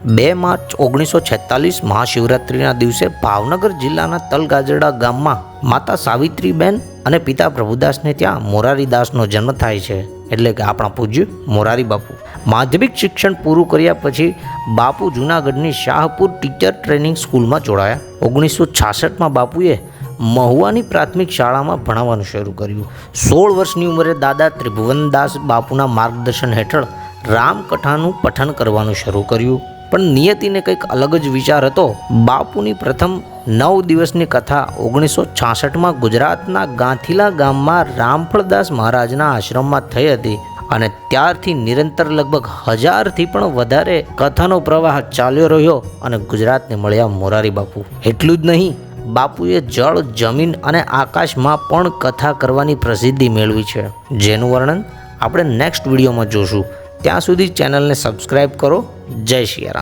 2 March 1946 મહાશિવરાત્રિના દિવસે ભાવનગર જિલ્લાના તલગાજરડા ગામમાં માતા સાવિત્રીબેન અને પિતા પ્રભુદાસને ત્યાં મોરારીદાસનો જન્મ થાય છે, એટલે કે આપણા પૂજ્ય મોરારી બાપુ. માધ્યમિક શિક્ષણ પૂરું કર્યા પછી બાપુ જૂનાગઢની શાહપુર ટીચર ટ્રેનિંગ સ્કૂલમાં જોડાયા. 1966માં બાપુએ મહુવાની પ્રાથમિક શાળામાં ભણાવવાનું શરૂ કર્યું. 16 વર્ષની ઉંમરે દાદા ત્રિભુવનદાસ બાપુના માર્ગદર્શન હેઠળ રામકથાનું પઠન કરવાનું શરૂ કર્યું. પણ નિયતિને કંઈક અલગ જ વિચાર હતો. બાપુની પ્રથમ 9 દિવસની કથા 1966માં ગુજરાતના ગાંથીલા ગામમાં રામફળદાસ મહારાજના આશ્રમમાં થઈ હતી અને ત્યારથી નિરંતર લગભગ 1000થી પણ વધારે કથાનો પ્રવાહ ચાલ્યો રહ્યો અને ગુજરાતને મળ્યા મોરારી બાપુ. એટલું જ નહીં, બાપુએ જળ, જમીન અને આકાશમાં પણ કથા કરવાની પ્રસિદ્ધિ મેળવી છે, જેનું વર્ણન આપણે નેક્સ્ટ વિડીયોમાં જોશું. ત્યાં સુધી ચેનલને સબસ્ક્રાઈબ કરો. જય શ્રી રામ.